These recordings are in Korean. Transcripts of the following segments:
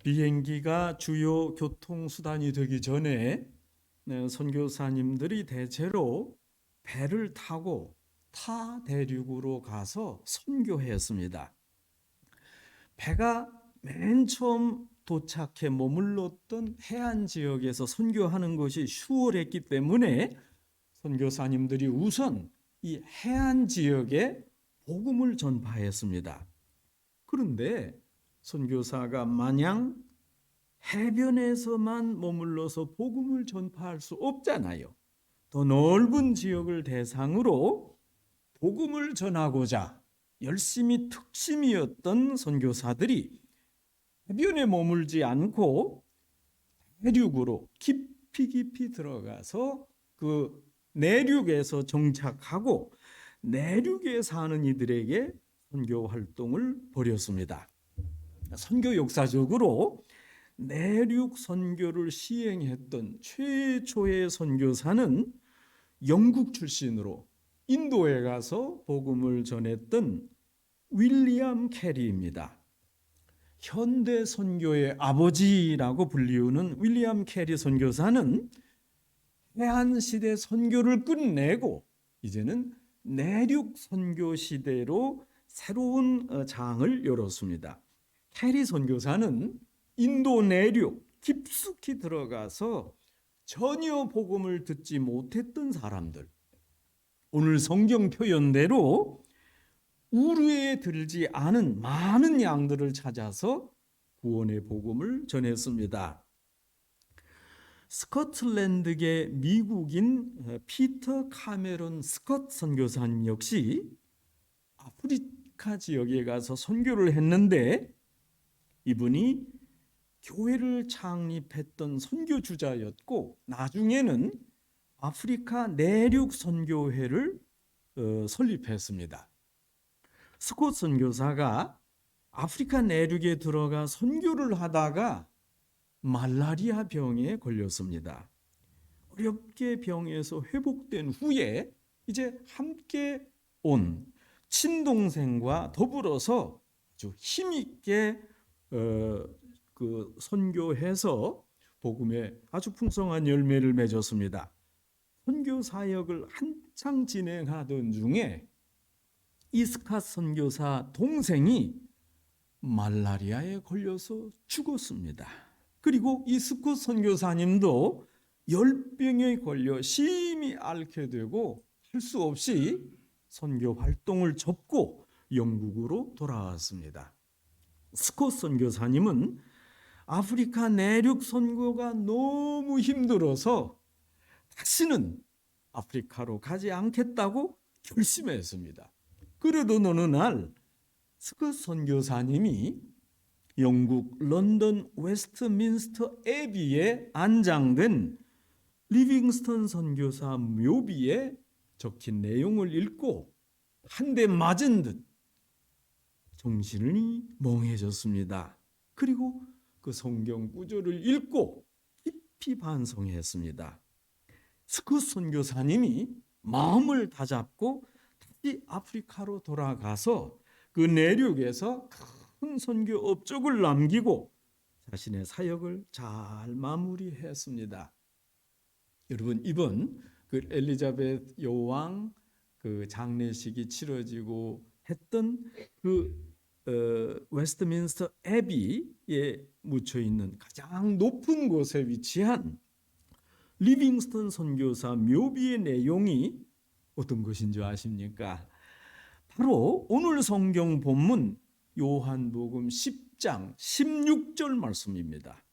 비행기가 주요 교통수단이 되기 전에 선교사님들이 대체로 배를 타고 타 대륙으로 가서 선교했습니다. 배가 맨 처음 도착해 머물렀던 해안 지역에서 선교하는 것이 수월했기 때문에 선교사님들이 우선 이 해안 지역에 복음을 전파했습니다. 그런데 선교사가 마냥 해변에서만 머물러서 복음을 전파할 수 없잖아요. 더 넓은 지역을 대상으로 복음을 전하고자 열심히 특심이었던 선교사들이 해변에 머물지 않고 내륙으로 깊이 들어가서 그 내륙에서 정착하고 내륙에 사는 이들에게 선교 활동을 벌였습니다. 선교 역사적으로 내륙 선교를 시행했던 최초의 선교사는 영국 출신으로 인도에 가서 복음을 전했던 윌리엄 캐리입니다. 현대 선교의 아버지라고 불리우는 윌리엄 캐리 선교사는 해안 시대 선교를 끝내고 이제는 내륙 선교 시대로 새로운 장을 열었습니다. 캐리 선교사는 인도 내륙 깊숙이 들어가서 전혀 복음을 듣지 못했던 사람들, 오늘 성경 표현대로 우르에 들지 않은 많은 양들을 찾아서 구원의 복음을 전했습니다. 스코틀랜드계 미국인 피터 카메론 스콧 선교사님 역시 아프리카 지역에 가서 선교를 했는데 이분이 교회를 창립했던 선교주자였고 나중에는 아프리카 내륙 선교회를 설립했습니다. 스콧 선교사가 아프리카 내륙에 들어가 선교를 하다가 말라리아 병에 걸렸습니다. 어렵게 병에서 회복된 후에 이제 함께 온 친동생과 더불어서 아주 힘있게 선교해서 복음에 아주 풍성한 열매를 맺었습니다. 선교 사역을 한창 진행하던 중에 이스캇 선교사 동생이 말라리아에 걸려서 죽었습니다. 그리고 이스캇 선교사님도 열병에 걸려 심히 앓게 되고 할 수 없이 선교 활동을 접고 영국으로 돌아왔습니다. 스콧 선교사님은 아프리카 내륙 선교가 너무 힘들어서 다시는 아프리카로 가지 않겠다고 결심했습니다. 그러던 어느 날 스콧 선교사님이 영국 런던 웨스트민스터 애비에 안장된 리빙스턴 선교사 묘비에 적힌 내용을 읽고 한 대 맞은 듯 정신이 멍해졌습니다. 그리고 그 성경 구절을 읽고 깊이 반성했습니다. 스콧 선교사님이 마음을 다잡고 다시 아프리카로 돌아가서 그 내륙에서 큰 선교 업적을 남기고 자신의 사역을 잘 마무리했습니다. 여러분, 이번 그 엘리자베스 여왕 그 장례식이 치러지고 했던 그 웨스트민스터 애비에 묻혀 있는 가장 높은 곳에 위치한 리빙스턴 선교사 묘비의 내용이 어떤 것인 줄 아십니까? 바로 오늘 성경 본문 요한복음 10장 16절 말씀입니다.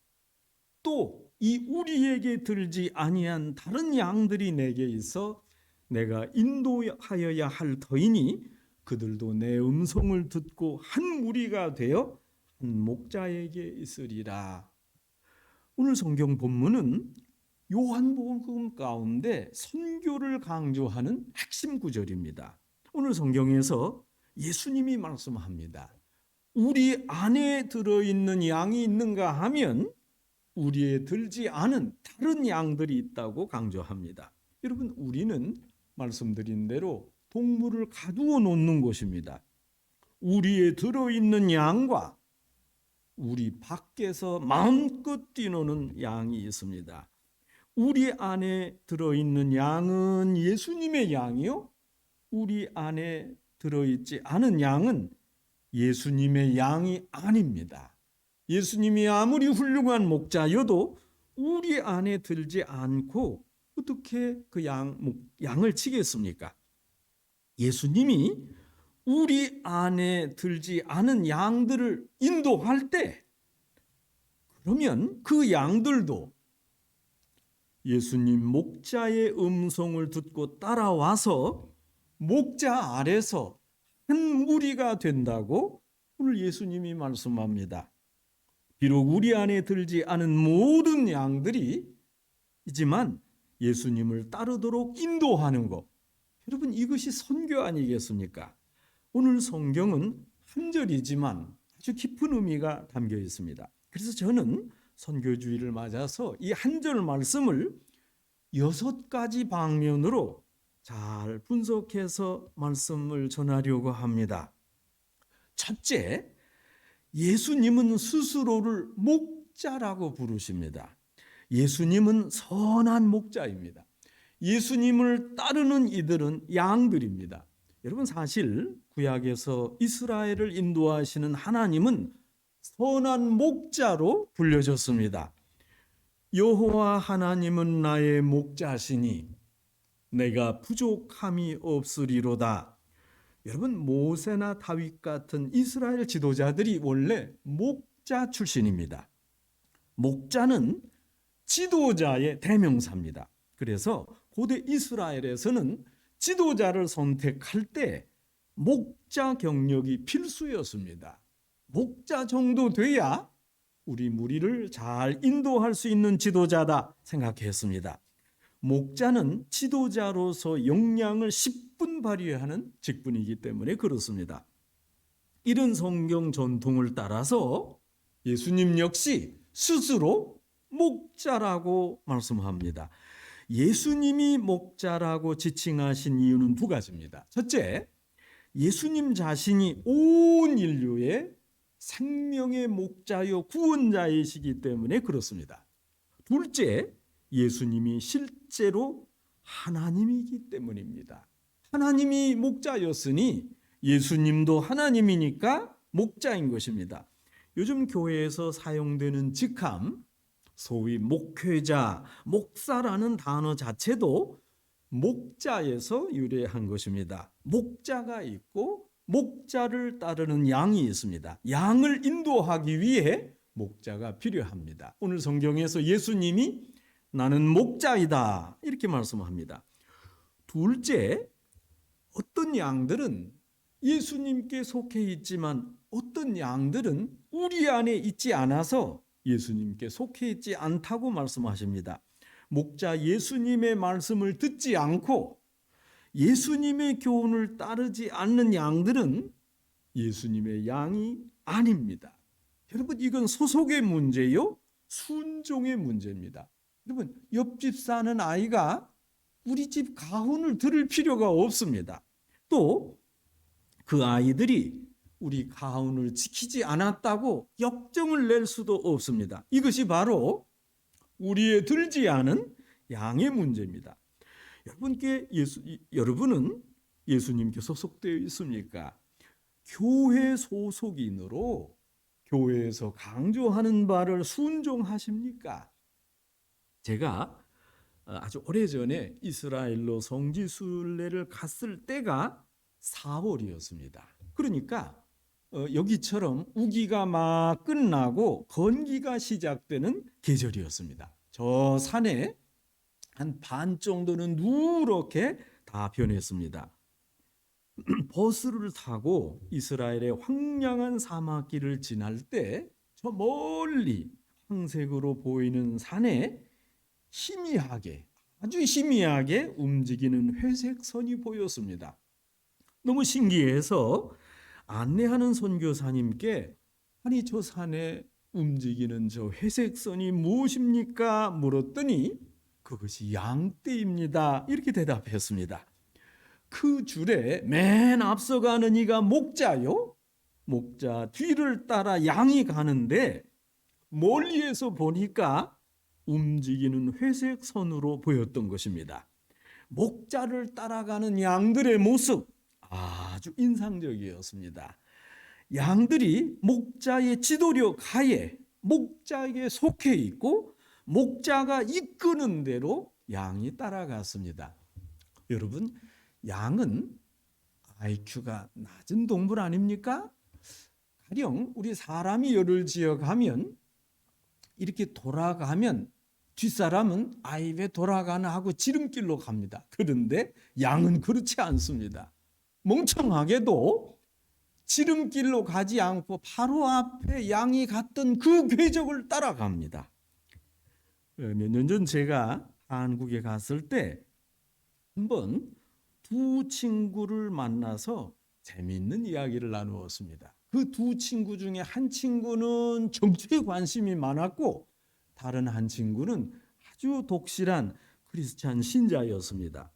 또 이 우리에게 들지 아니한 다른 양들이 내게 있어 내가 인도하여야 할 터이니 그들도 내 음성을 듣고 한 무리가 되어 한 목자에게 있으리라. 오늘 성경 본문은 요한복음 가운데 선교를 강조하는 핵심 구절입니다. 오늘 성경에서 예수님이 말씀합니다. 우리 안에 들어있는 양이 있는가 하면 우리에 들지 않은 다른 양들이 있다고 강조합니다. 여러분, 우리는 말씀드린 대로 동물을 가두어 놓는 곳입니다. 우리에 들어있는 양과 우리 밖에서 마음껏 뛰노는 양이 있습니다. 우리 안에 들어있는 양은 예수님의 양이요, 우리 안에 들어있지 않은 양은 예수님의 양이 아닙니다. 예수님이 아무리 훌륭한 목자여도 우리 안에 들지 않고 어떻게 그 양을 치겠습니까? 예수님이 우리 안에 들지 않은 양들을 인도할 때, 그러면 그 양들도 예수님 목자의 음성을 듣고 따라와서 목자 아래서 한 무리가 된다고 오늘 예수님이 말씀합니다. 비록 우리 안에 들지 않은 모든 양들이 있지만 예수님을 따르도록 인도하는 것, 여러분 이것이 선교 아니겠습니까? 오늘 성경은 한 절이지만 아주 깊은 의미가 담겨 있습니다. 그래서 저는 선교주의를 맞아서 이 한 절 말씀을 6가지 방면으로 잘 분석해서 말씀을 전하려고 합니다. 첫째, 예수님은 스스로를 목자라고 부르십니다. 예수님은 선한 목자입니다. 예수님을 따르는 이들은 양들입니다. 여러분 사실 구약에서 이스라엘을 인도하시는 하나님은 선한 목자로 불려졌습니다. 여호와 하나님은 나의 목자시니 내가 부족함이 없으리로다. 여러분 모세나 다윗 같은 이스라엘 지도자들이 원래 목자 출신입니다. 목자는 지도자의 대명사입니다. 그래서 고대 이스라엘에서는 지도자를 선택할 때 목자 경력이 필수였습니다. 목자 정도 돼야 우리 무리를 잘 인도할 수 있는 지도자다 생각했습니다. 목자는 지도자로서 역량을 10분 발휘하는 직분이기 때문에 그렇습니다. 이런 성경 전통을 따라서 예수님 역시 스스로 목자라고 말씀합니다. 예수님이 목자라고 지칭하신 이유는 2가지입니다. 첫째, 예수님 자신이 온 인류의 생명의 목자요 구원자이시기 때문에 그렇습니다. 둘째, 예수님이 실제로 하나님이기 때문입니다. 하나님이 목자였으니 예수님도 하나님이니까 목자인 것입니다. 요즘 교회에서 사용되는 직함, 소위 목회자, 목사라는 단어 자체도 목자에서 유래한 것입니다. 목자가 있고 목자를 따르는 양이 있습니다. 양을 인도하기 위해 목자가 필요합니다. 오늘 성경에서 예수님이 나는 목자이다 이렇게 말씀합니다. 둘째, 어떤 양들은 예수님께 속해 있지만 어떤 양들은 우리 안에 있지 않아서 예수님께 속해 있지 않다고 말씀하십니다. 목자 예수님의 말씀을 듣지 않고 예수님의 교훈을 따르지 않는 양들은 예수님의 양이 아닙니다. 여러분 이건 소속의 문제요, 순종의 문제입니다. 여러분 옆집 사는 아이가 우리 집 가훈을 들을 필요가 없습니다. 또 그 아이들이 우리 가훈을 지키지 않았다고 역정을 낼 수도 없습니다. 이것이 바로 우리의 들지 않은 양의 문제입니다. 여러분은 예수님께 소속되어 있습니까? 교회 소속인으로 교회에서 강조하는 바를 순종하십니까? 제가 아주 오래전에 이스라엘로 성지순례를 갔을 때가 4월이었습니다. 그러니까 여기처럼 우기가 막 끝나고 건기가 시작되는 계절이었습니다. 저 산에 한 반 정도는 누렇게 다 변했습니다. 버스를 타고 이스라엘의 황량한 사막길을 지날 때 저 멀리 황색으로 보이는 산에 아주 희미하게 움직이는 회색 선이 보였습니다. 너무 신기해서 안내하는 선교사님께 아니 저 산에 움직이는 저 회색 선이 무엇입니까? 물었더니 그것이 양떼입니다. 이렇게 대답했습니다. 그 줄에 맨 앞서가는 이가 목자요? 목자 뒤를 따라 양이 가는데 멀리에서 보니까 움직이는 회색 선으로 보였던 것입니다. 목자를 따라가는 양들의 모습 아주 인상적이었습니다. 양들이 목자의 지도력 하에 목자에게 속해 있고 목자가 이끄는 대로 양이 따라갔습니다. 여러분, 양은 IQ가 낮은 동물 아닙니까? 가령 우리 사람이 열을 지어가면 이렇게 돌아가면 뒷사람은 아이 왜 돌아가나 하고 지름길로 갑니다. 그런데 양은 그렇지 않습니다. 멍청하게도 지름길로 가지 않고 바로 앞에 양이 갔던 그 궤적을 따라갑니다. 몇 년 전 제가 한국에 갔을 때 한번 두 친구를 만나서 재미있는 이야기를 나누었습니다. 그 두 친구 중에 한 친구는 정치에 관심이 많았고 다른 한 친구는 아주 독실한 크리스찬 신자였습니다.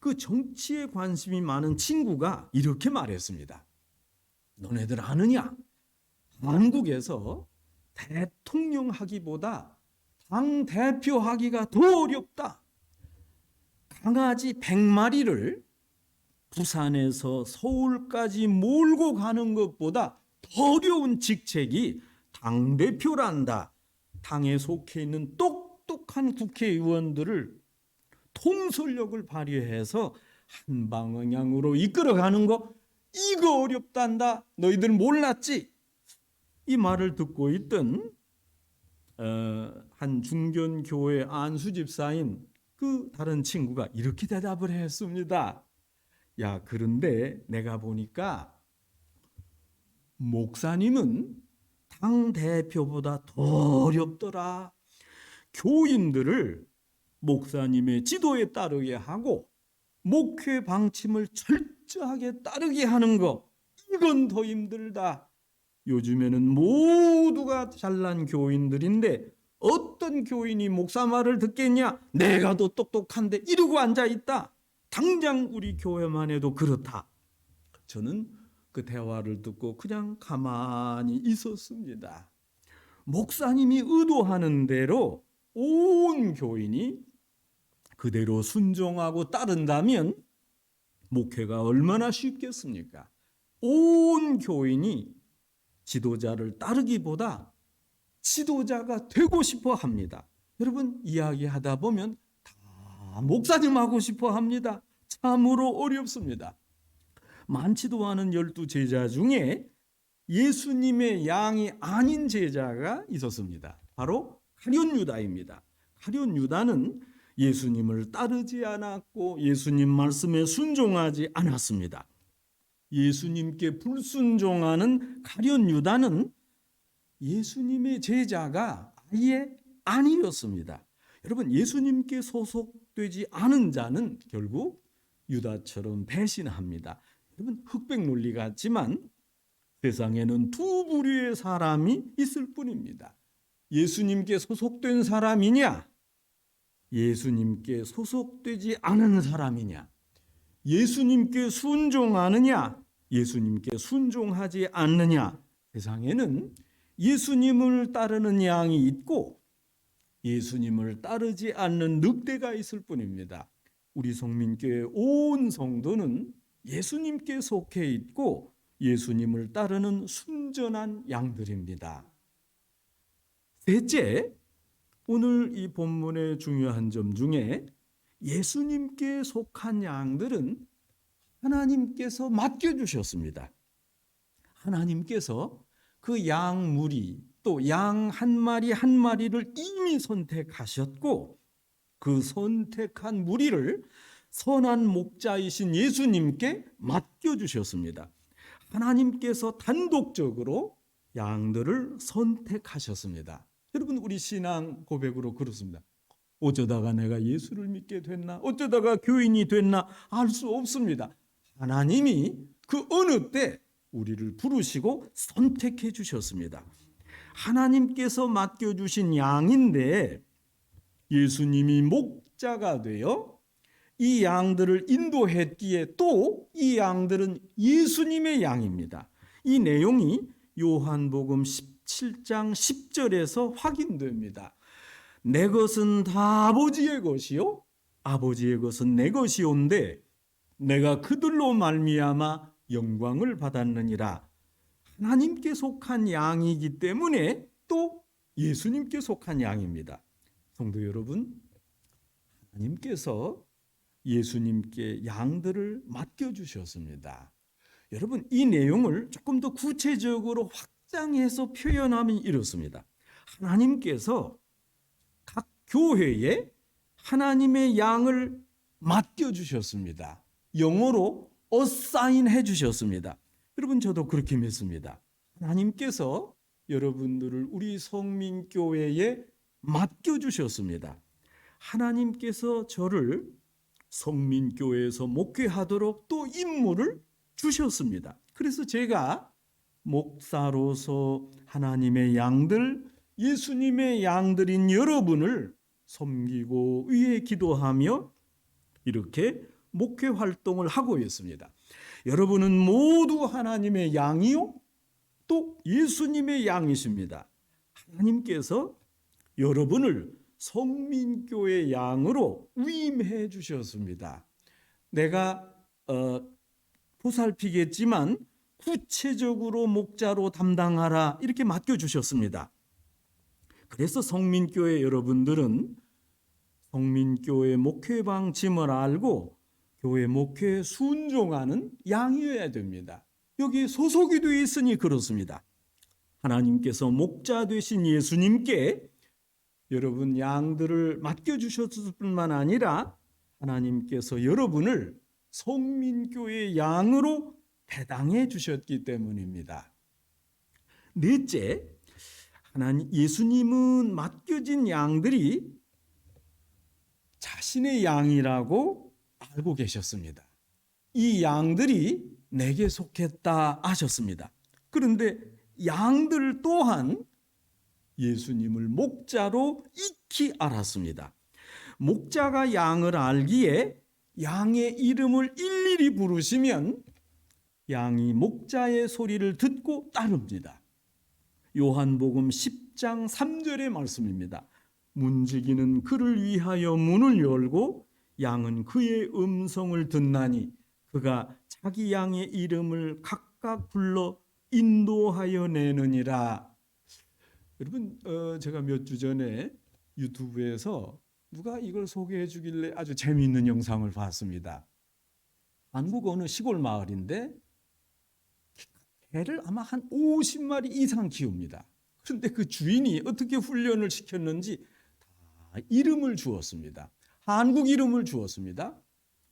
그 정치에 관심이 많은 친구가 이렇게 말했습니다. 너네들 아느냐? 한국에서 대통령 하기보다 당 대표 하기가 더 어렵다. 강아지 100마리를 부산에서 서울까지 몰고 가는 것보다 더 어려운 직책이 당대표란다. 당에 속해 있는 똑똑한 국회의원들을 통솔력을 발휘해서 한 방향으로 이끌어가는 거 이거 어렵단다. 너희들 몰랐지? 이 말을 듣고 있던 한 중견교회 안수 집사인 그 다른 친구가 이렇게 대답을 했습니다. 야, 그런데 내가 보니까 목사님은 당 대표보다 더 어렵더라. 교인들을 목사님의 지도에 따르게 하고 목회 방침을 철저하게 따르게 하는 거 이건 더 힘들다. 요즘에는 모두가 잘난 교인들인데 어떤 교인이 목사 말을 듣겠냐? 내가 더 똑똑한데 이러고 앉아있다. 당장 우리 교회만 해도 그렇다. 저는 그 대화를 듣고 그냥 가만히 있었습니다. 목사님이 의도하는 대로 온 교인이 그대로 순종하고 따른다면 목회가 얼마나 쉽겠습니까? 온 교인이 지도자를 따르기보다 지도자가 되고 싶어 합니다. 여러분, 이야기하다 보면 다 목사님 하고 싶어 합니다. 참으로 어렵습니다. 많지도 않은 12제자 중에 예수님의 양이 아닌 제자가 있었습니다. 바로 가룟 유다입니다. 가룟 유다는 예수님을 따르지 않았고 예수님 말씀에 순종하지 않았습니다. 예수님께 불순종하는 가룟 유다는 예수님의 제자가 아예 아니었습니다. 여러분, 예수님께 소속되지 않은 자는 결국 유다처럼 배신합니다. 여러분, 흑백 논리 같지만 세상에는 두 부류의 사람이 있을 뿐입니다. 예수님께 소속된 사람이냐? 예수님께 소속되지 않은 사람이냐? 예수님께 순종하느냐? 예수님께 순종하지 않느냐? 세상에는 예수님을 따르는 양이 있고 예수님을 따르지 않는 늑대가 있을 뿐입니다. 우리 성민교회 온 성도는 예수님께 속해 있고 예수님을 따르는 순전한 양들입니다. 셋째, 오늘 이 본문의 중요한 점 중에 예수님께 속한 양들은 하나님께서 맡겨주셨습니다. 하나님께서 그 양 무리 또 양 한 마리 한 마리를 이미 선택하셨고 그 선택한 무리를 선한 목자이신 예수님께 맡겨주셨습니다. 하나님께서 단독적으로 양들을 선택하셨습니다. 여러분, 우리 신앙 고백으로 그렇습니다. 어쩌다가 내가 예수를 믿게 됐나? 어쩌다가 교인이 됐나? 알 수 없습니다. 하나님이 그 어느 때 우리를 부르시고 선택해 주셨습니다. 하나님께서 맡겨주신 양인데 예수님이 목자가 되어 이 양들을 인도했기에 또 이 양들은 예수님의 양입니다. 이 내용이 요한복음 17장 10절에서 확인됩니다. 내 것은 다 아버지의 것이요 아버지의 것은 내 것이온데 내가 그들로 말미암아 영광을 받았느니라. 하나님께 속한 양이기 때문에 또 예수님께 속한 양입니다. 성도 여러분, 하나님께서 예수님께 양들을 맡겨주셨습니다. 여러분, 이 내용을 조금 더 구체적으로 확장해서 표현하면 이렇습니다. 하나님께서 각 교회에 하나님의 양을 맡겨주셨습니다. 영어로 assign 해주셨습니다. 여러분, 저도 그렇게 믿습니다. 하나님께서 여러분들을 우리 성민교회에 맡겨주셨습니다. 하나님께서 저를 성민교회에서 목회하도록 또 임무를 주셨습니다. 그래서 제가 목사로서 하나님의 양들, 예수님의 양들인 여러분을 섬기고 위해 기도하며 이렇게 목회 활동을 하고 있습니다. 여러분은 모두 하나님의 양이요 또 예수님의 양이십니다. 하나님께서 여러분을 성민교회 양으로 위임해 주셨습니다. 내가 보살피겠지만 구체적으로 목자로 담당하라 이렇게 맡겨주셨습니다. 그래서 성민교회 여러분들은 성민교회 목회방 짐을 알고 교회 목회에 순종하는 양이어야 됩니다. 여기 소속이 되어 있으니 그렇습니다. 하나님께서 목자 되신 예수님께 여러분 양들을 맡겨주셨을 뿐만 아니라 하나님께서 여러분을 성민교회 양으로 배당해 주셨기 때문입니다. 넷째, 예수님은 맡겨진 양들이 자신의 양이라고 알고 계셨습니다. 이 양들이 내게 속했다 하셨습니다. 그런데 양들 또한 예수님을 목자로 익히 알았습니다. 목자가 양을 알기에 양의 이름을 일일이 부르시면 양이 목자의 소리를 듣고 따릅니다. 요한복음 10장 3절의 말씀입니다. 문지기는 그를 위하여 문을 열고 양은 그의 음성을 듣나니 그가 자기 양의 이름을 각각 불러 인도하여 내느니라. 여러분, 제가 몇 주 전에 유튜브에서 누가 이걸 소개해 주길래 아주 재미있는 영상을 봤습니다. 한국 어느 시골 마을인데 개를 아마 한 50마리 이상 키웁니다. 그런데 그 주인이 어떻게 훈련을 시켰는지 다 이름을 주었습니다. 한국 이름을 주었습니다.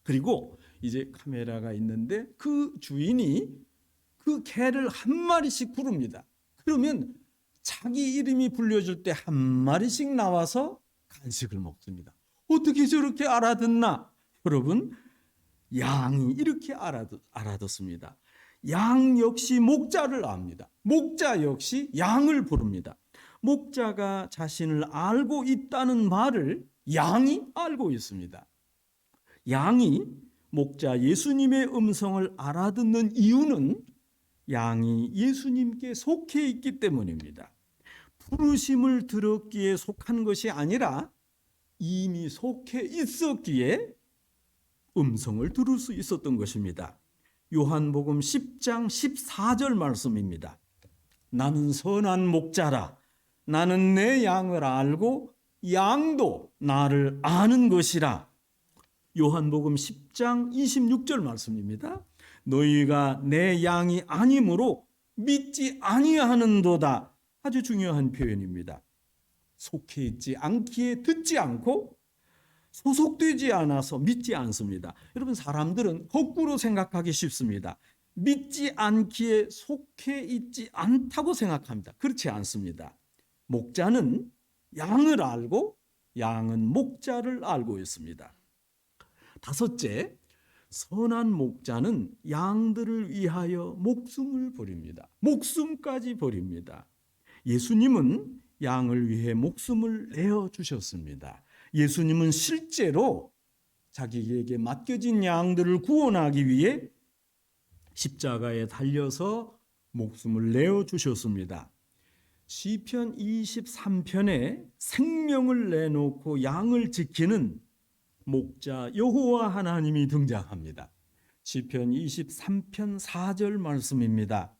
그리고 이제 카메라가 있는데 그 주인이 그 개를 한 마리씩 부릅니다. 그러면 자기 이름이 불려줄 때 한 마리씩 나와서 간식을 먹습니다. 어떻게 저렇게 알아듣나? 여러분, 양이 이렇게 알아듣습니다. 양 역시 목자를 압니다. 목자 역시 양을 부릅니다. 목자가 자신을 알고 있다는 말을 양이 알고 있습니다. 양이 목자 예수님의 음성을 알아듣는 이유는 양이 예수님께 속해 있기 때문입니다. 부르심을 들었기에 속한 것이 아니라 이미 속해 있었기에 음성을 들을 수 있었던 것입니다. 요한복음 10장 14절 말씀입니다. 나는 선한 목자라. 나는 내 양을 알고 양도 나를 아는 것이라. 요한복음 10장 26절 말씀입니다. 너희가 내 양이 아니므로 믿지 아니하는도다. 아주 중요한 표현입니다. 속해 있지 않기에 듣지 않고 소속되지 않아서 믿지 않습니다. 여러분, 사람들은 거꾸로 생각하기 쉽습니다. 믿지 않기에 속해 있지 않다고 생각합니다. 그렇지 않습니다. 목자는 양을 알고 양은 목자를 알고 있습니다. 다섯째, 선한 목자는 양들을 위하여 목숨을 버립니다. 목숨까지 버립니다. 예수님은 양을 위해 목숨을 내어주셨습니다. 예수님은 실제로 자기에게 맡겨진 양들을 구원하기 위해 십자가에 달려서 목숨을 내어 주셨습니다. 시편 23편에 생명을 내놓고 양을 지키는 목자 여호와 하나님이 등장합니다. 시편 23편 4절 말씀입니다.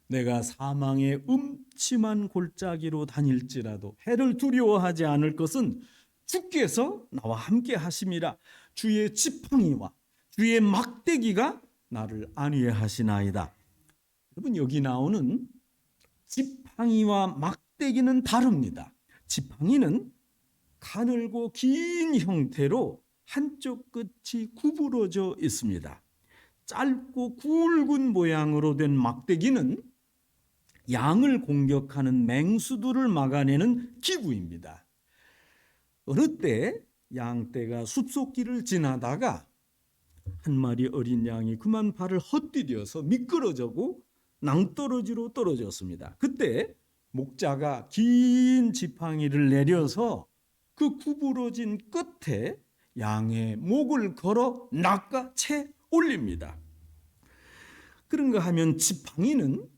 내가 사망의 음침한 골짜기로 다닐지라도 해를 두려워하지 않을 것은 주께서 나와 함께 하심이라. 주의 지팡이와 주의 막대기가 나를 안위하시나이다. 여러분, 여기 나오는 지팡이와 막대기는 다릅니다. 지팡이는 가늘고 긴 형태로 한쪽 끝이 구부러져 있습니다. 짧고 굵은 모양으로 된 막대기는 양을 공격하는 맹수들을 막아내는 기구입니다. 어느 때 양떼가 숲속길을 지나다가 한 마리 어린 양이 그만 발을 헛디뎌서 미끄러지고 낭떠러지로 떨어졌습니다. 그때 목자가 긴 지팡이를 내려서 그 구부러진 끝에 양의 목을 걸어 낚아채 올립니다. 그런가 하면 지팡이는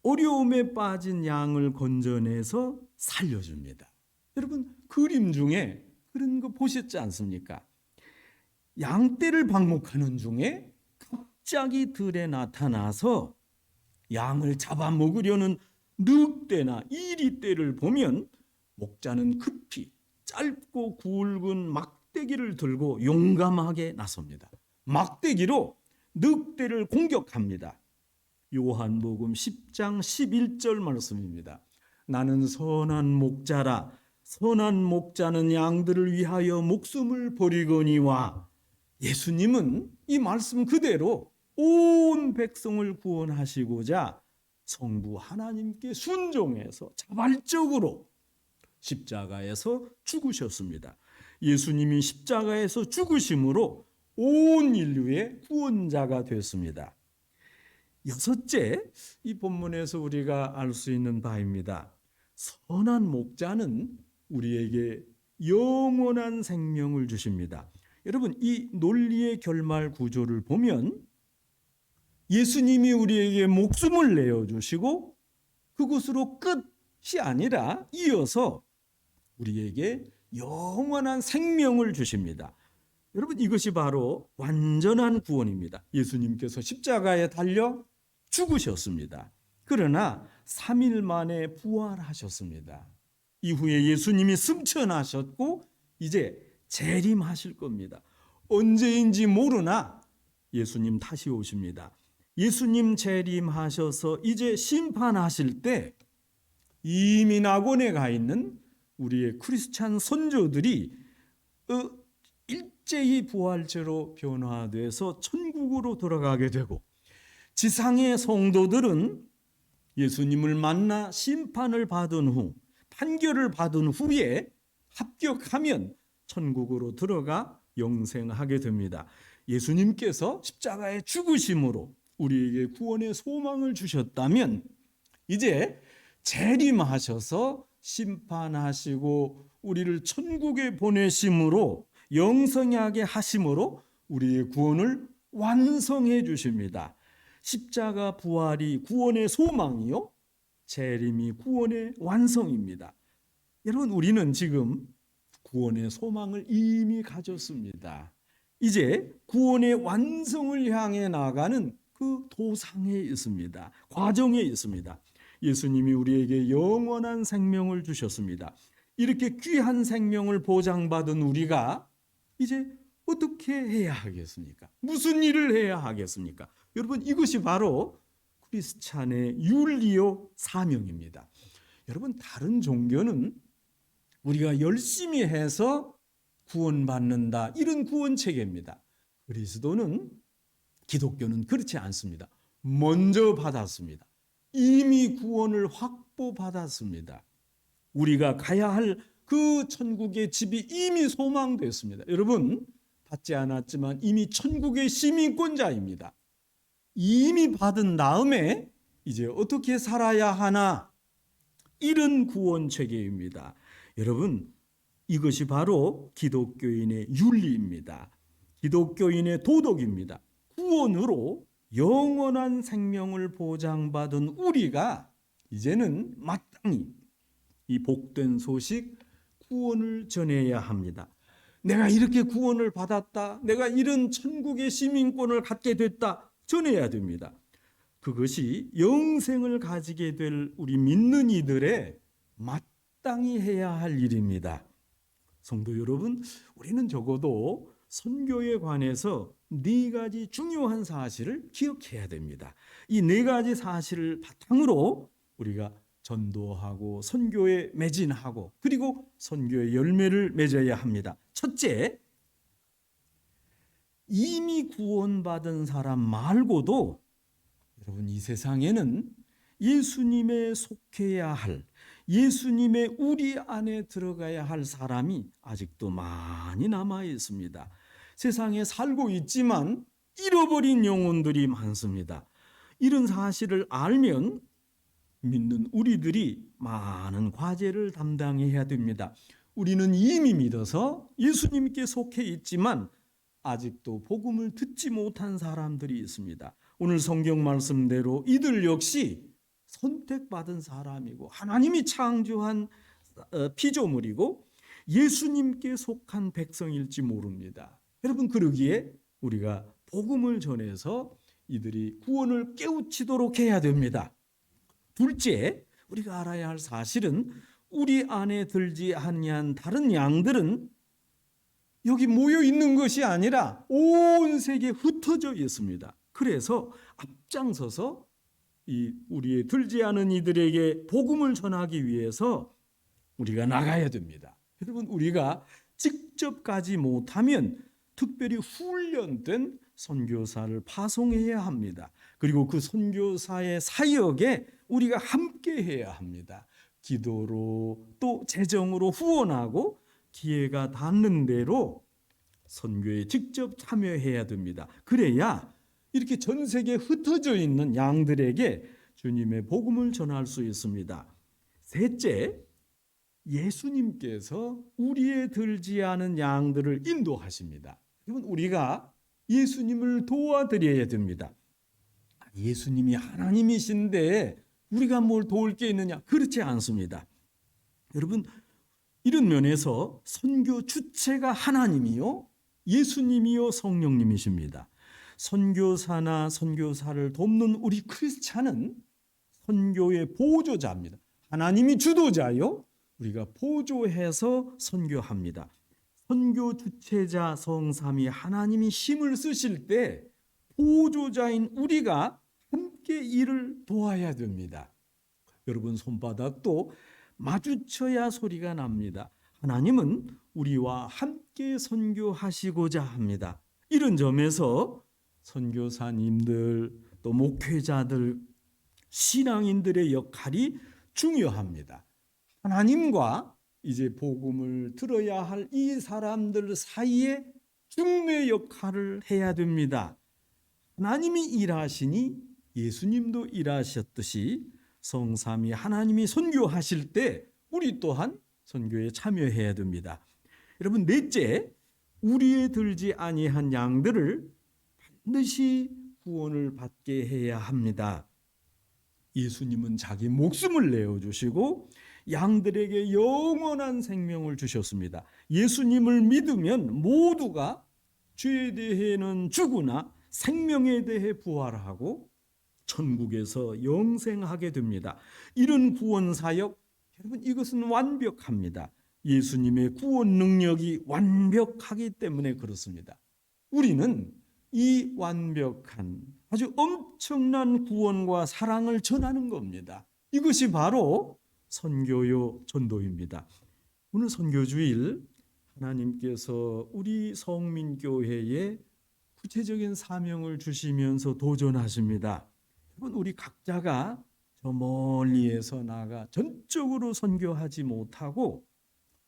어려움에 빠진 양을 건져내서 살려줍니다. 여러분, 그림 중에 그런 거 보셨지 않습니까? 양떼를 방목하는 중에 갑자기 들에 나타나서 양을 잡아먹으려는 늑대나 이리떼를 보면 목자는 급히 짧고 굵은 막대기를 들고 용감하게 나섭니다. 막대기로 늑대를 공격합니다. 요한복음 10장 11절 말씀입니다. 나는 선한 목자라. 선한 목자는 양들을 위하여 목숨을 버리거니와. 예수님은 이 말씀 그대로 온 백성을 구원하시고자 성부 하나님께 순종해서 자발적으로 십자가에서 죽으셨습니다. 예수님이 십자가에서 죽으심으로 온 인류의 구원자가 됐습니다. 여섯째, 이 본문에서 우리가 알 수 있는 바입니다. 선한 목자는 우리에게 영원한 생명을 주십니다. 여러분, 이 논리의 결말 구조를 보면 예수님이 우리에게 목숨을 내어주시고 그것으로 끝이 아니라 이어서 우리에게 영원한 생명을 주십니다. 여러분, 이것이 바로 완전한 구원입니다. 예수님께서 십자가에 달려 죽으셨습니다. 그러나 3일 만에 부활하셨습니다. 이후에 예수님이 승천하셨고 이제 재림하실 겁니다. 언제인지 모르나 예수님 다시 오십니다. 예수님 재림하셔서 이제 심판하실 때 이미 낙원에 가 있는 우리의 크리스찬 선조들이 일제히 부활체로 변화돼서 천국으로 돌아가게 되고, 지상의 성도들은 예수님을 만나 심판을 받은 후, 판결을 받은 후에 합격하면 천국으로 들어가 영생하게 됩니다. 예수님께서 십자가의 죽으심으로 우리에게 구원의 소망을 주셨다면 이제 재림하셔서 심판하시고 우리를 천국에 보내심으로, 영생하게 하심으로 우리의 구원을 완성해 주십니다. 십자가 부활이 구원의 소망이요, 재림이 구원의 완성입니다. 여러분, 우리는 지금 구원의 소망을 이미 가졌습니다. 이제 구원의 완성을 향해 나가는 그 도상에 있습니다. 과정에 있습니다. 예수님이 우리에게 영원한 생명을 주셨습니다. 이렇게 귀한 생명을 보장받은 우리가 이제 어떻게 해야 하겠습니까? 무슨 일을 해야 하겠습니까? 여러분, 이것이 바로 크리스찬의 윤리요 사명입니다. 여러분, 다른 종교는 우리가 열심히 해서 구원받는다, 이런 구원 체계입니다. 그리스도는, 기독교는 그렇지 않습니다. 먼저 받았습니다. 이미 구원을 확보받았습니다. 우리가 가야 할 그 천국의 집이 이미 소망됐습니다. 여러분, 받지 않았지만 이미 천국의 시민권자입니다. 이미 받은 다음에 이제 어떻게 살아야 하나, 이런 구원 체계입니다. 여러분, 이것이 바로 기독교인의 윤리입니다. 기독교인의 도덕입니다. 구원으로 영원한 생명을 보장받은 우리가 이제는 마땅히 이 복된 소식, 구원을 전해야 합니다. 내가 이렇게 구원을 받았다, 내가 이런 천국의 시민권을 갖게 됐다, 전해야 됩니다. 그것이 영생을 가지게 될 우리 믿는 이들의 마땅히 해야 할 일입니다. 성도 여러분, 우리는 적어도 선교에 관해서 4가지 중요한 사실을 기억해야 됩니다. 이 4가지 사실을 바탕으로 우리가 전도하고 선교에 매진하고 그리고 선교의 열매를 맺어야 합니다. 첫째, 이미 구원받은 사람 말고도 여러분, 이 세상에는 예수님에 속해야 할, 예수님의 우리 안에 들어가야 할 사람이 아직도 많이 남아 있습니다. 세상에 살고 있지만 잃어버린 영혼들이 많습니다. 이런 사실을 알면 믿는 우리들이 많은 과제를 담당해야 됩니다. 우리는 이미 믿어서 예수님께 속해 있지만 아직도 복음을 듣지 못한 사람들이 있습니다. 오늘 성경 말씀대로 이들 역시 선택받은 사람이고 하나님이 창조한 피조물이고 예수님께 속한 백성일지 모릅니다. 여러분, 그러기에 우리가 복음을 전해서 이들이 구원을 깨우치도록 해야 됩니다. 둘째, 우리가 알아야 할 사실은 우리 안에 들지 아니한 다른 양들은 여기 모여 있는 것이 아니라 온 세계에 흩어져 있습니다. 그래서 앞장서서 이 우리의 들지 않은 이들에게 복음을 전하기 위해서 우리가 나가야 됩니다. 여러분, 우리가 직접 가지 못하면 특별히 훈련된 선교사를 파송해야 합니다. 그리고 그 선교사의 사역에 우리가 함께 해야 합니다. 기도로 또 재정으로 후원하고 기회가 닿는 대로 선교에 직접 참여해야 됩니다. 그래야 이렇게 전 세계에 흩어져 있는 양들에게 주님의 복음을 전할 수 있습니다. 셋째, 예수님께서 우리의 들지 않은 양들을 인도하십니다. 여러분, 우리가 예수님을 도와드려야 됩니다. 예수님이 하나님이신데 우리가 뭘 도울 게 있느냐? 그렇지 않습니다. 여러분, 이런 면에서 선교 주체가 하나님이요, 예수님이요, 성령님이십니다. 선교사나 선교사를 돕는 우리 크리스찬은 선교의 보조자입니다. 하나님이 주도자요, 우리가 보조해서 선교합니다. 선교 주체자 성삼위 하나님이 힘을 쓰실 때 보조자인 우리가 함께 일을 도와야 됩니다. 여러분, 손바닥도 마주쳐야 소리가 납니다. 하나님은 우리와 함께 선교하시고자 합니다. 이런 점에서 선교사님들 또 목회자들, 신앙인들의 역할이 중요합니다. 하나님과 이제 복음을 들어야 할 이 사람들 사이에 중매 역할을 해야 됩니다. 하나님이 일하시니 예수님도 일하셨듯이 성삼위 하나님이 선교하실 때 우리 또한 선교에 참여해야 됩니다. 여러분, 넷째, 우리의 들지 아니한 양들을 반드시 구원을 받게 해야 합니다. 예수님은 자기 목숨을 내어주시고 양들에게 영원한 생명을 주셨습니다. 예수님을 믿으면 모두가 죄에 대해는 죽으나 생명에 대해 부활하고 천국에서 영생하게 됩니다. 이런 구원 사역, 여러분, 이것은 완벽합니다. 예수님의 구원 능력이 완벽하기 때문에 그렇습니다. 우리는 이 완벽한 아주 엄청난 구원과 사랑을 전하는 겁니다. 이것이 바로 선교요 전도입니다. 오늘 선교주일 하나님께서 우리 성민교회에 구체적인 사명을 주시면서 도전하십니다. 여러분, 우리 각자가 저 멀리에서 나가 전적으로 선교하지 못하고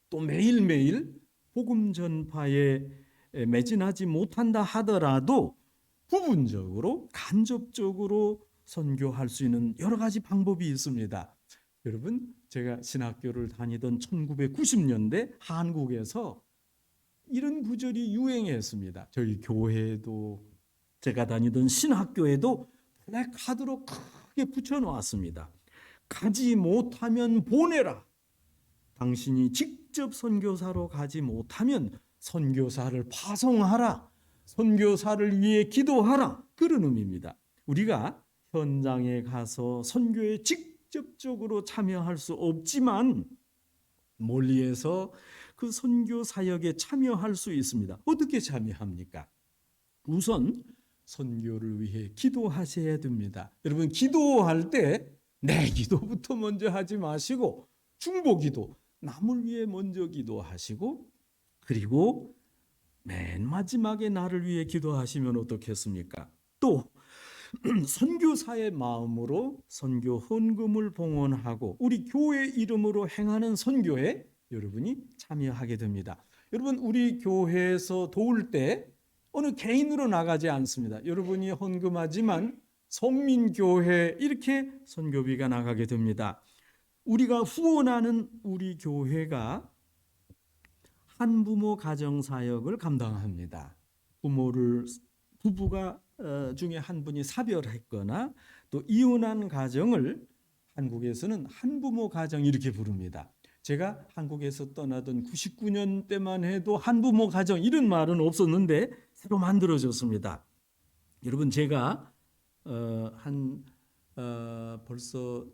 또 매일매일 복음 전파에 매진하지 못한다 하더라도 부분적으로 간접적으로 선교할 수 있는 여러 가지 방법이 있습니다. 여러분, 제가 신학교를 다니던 1990년대 한국에서 이런 구절이 유행했습니다. 저희 교회도 제가 다니던 신학교에도 플래카드로 크게 붙여놓았습니다. 가지 못하면 보내라. 당신이 직접 선교사로 가지 못하면 선교사를 파송하라. 선교사를 위해 기도하라. 그런 의미입니다. 우리가 현장에 가서 선교에 직접적으로 참여할 수 없지만 멀리에서 그 선교 사역에 참여할 수 있습니다. 어떻게 참여합니까? 우선 선교를 위해 기도하셔야 됩니다. 여러분, 기도할 때 내 기도부터 먼저 하지 마시고 중보기도, 남을 위해 먼저 기도하시고, 그리고 맨 마지막에 나를 위해 기도하시면 어떻겠습니까? 또 선교사의 마음으로 선교 헌금을 봉헌하고 우리 교회 이름으로 행하는 선교에 여러분이 참여하게 됩니다. 여러분, 우리 교회에서 도울 때 어느 개인으로 나가지 않습니다. 여러분이 헌금하지만 성민교회 이렇게 선교비가 나가게 됩니다. 우리가 후원하는 우리 교회가 한부모 가정사역을 감당합니다. 부부가 중에 한 분이 사별했거나 또 이혼한 가정을 한국에서는 한부모 가정 이렇게 부릅니다. 제가 한국에서 떠나던 99년 때만 해도 한부모 가정 이런 말은 없었는데 새로 만들어졌습니다. 여러분, 제가 벌써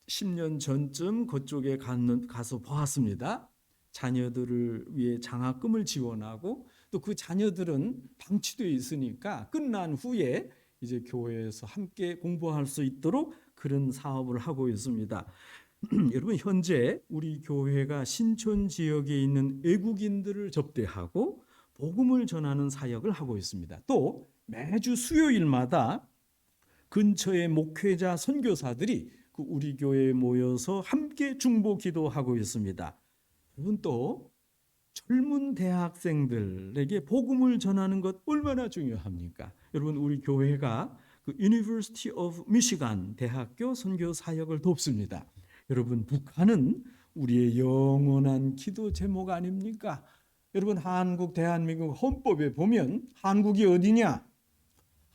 10년 전쯤 그쪽에 가서 보았습니다. 자녀들을 위해 장학금을 지원하고 또 그 자녀들은 방치되어 있으니까 끝난 후에 이제 교회에서 함께 공부할 수 있도록 그런 사업을 하고 있습니다. 여러분, 현재 우리 교회가 신촌 지역에 있는 외국인들을 접대하고 복음을 전하는 사역을 하고 있습니다. 또 매주 수요일마다 근처의 목회자 선교사들이 그 우리 교회에 모여서 함께 중보 기도하고 있습니다. 여러분, 또 젊은 대학생들에게 복음을 전하는 것 얼마나 중요합니까? 여러분, 우리 교회가 그 University of Michigan 대학교 선교 사역을 돕습니다. 여러분, 북한은 우리의 영원한 기도 제목 아닙니까? 여러분, 한국 대한민국 헌법에 보면 한국이 어디냐?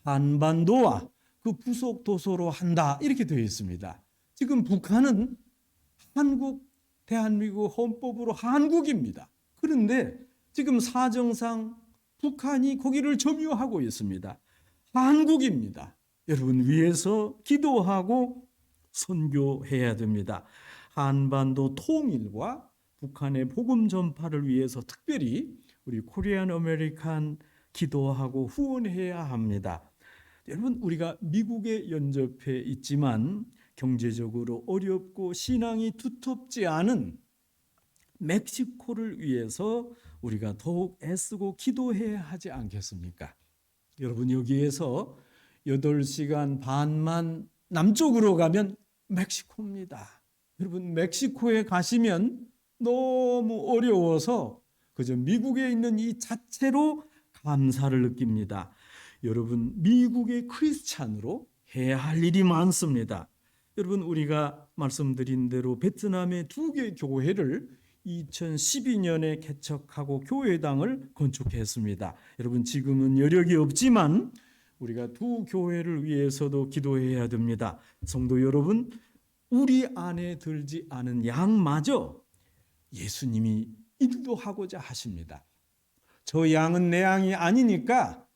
한반도와 그 부속 도서로 한다 이렇게 되어 있습니다. 지금 북한은 한국 대한민국 헌법으로 한국입니다. 그런데 지금 사정상 북한이 거기를 점유하고 있습니다. 한국입니다. 여러분, 위에서 기도하고 선교해야 됩니다. 한반도 통일과 북한의 복음 전파를 위해서 특별히 우리 코리안 아메리칸 기도하고 후원해야 합니다. 여러분, 우리가 미국에 연접해 있지만 경제적으로 어렵고 신앙이 두텁지 않은 멕시코를 위해서 우리가 더욱 애쓰고 기도해야 하지 않겠습니까? 여러분, 여기에서 8시간 반만 남쪽으로 가면 멕시코입니다. 여러분, 멕시코에 가시면 너무 어려워서 그저 미국에 있는 이 자체로 감사를 느낍니다. 여러분, 미국의 크리스찬으로 해야 할 일이 많습니다. 여러분, 우리가 말씀드린 대로 베트남의 2개 교회를 2012년에 개척하고 교회당을 건축했습니다. 여러분, 지금은 여력이 없지만 우리가 2 교회를 위해서도 기도해야 됩니다. 성도 여러분, 우리 안에 들지 않은 양마저 예수님이 인도하고자 하십니다. 저 양은 내 양이 아니니까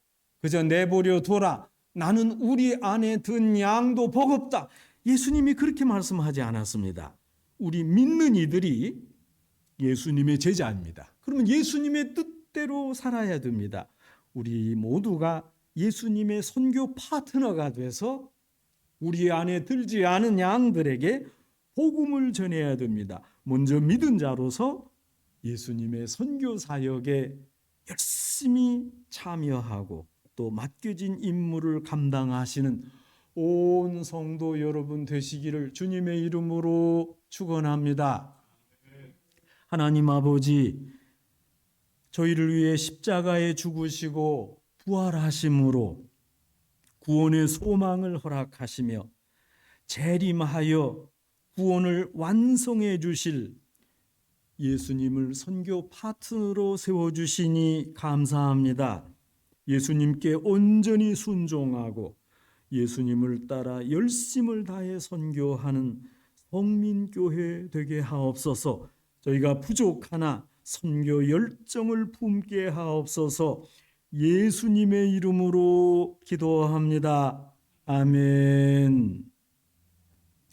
그저 내버려 둬라. 나는 우리 안에 든 양도 버겁다. 예수님이 그렇게 말씀하지 않았습니다. 우리 믿는 이들이 예수님의 제자입니다. 그러면 예수님의 뜻대로 살아야 됩니다. 우리 모두가 예수님의 선교 파트너가 돼서 우리 안에 들지 않은 양들에게 복음을 전해야 됩니다. 먼저 믿은 자로서 예수님의 선교 사역에 열심히 참여하고 또 맡겨진 임무를 감당하시는 온 성도 여러분 되시기를 주님의 이름으로 축원합니다. 하나님 아버지, 저희를 위해 십자가에 죽으시고 부활하심으로 구원의 소망을 허락하시며 재림하여 구원을 완성해 주실 예수님을 선교 파트너로 세워주시니 감사합니다. 예수님께 온전히 순종하고 예수님을 따라 열심을 다해 선교하는 성민교회 되게 하옵소서. 저희가 부족하나 선교 열정을 품게 하옵소서. 예수님의 이름으로 기도합니다. 아멘.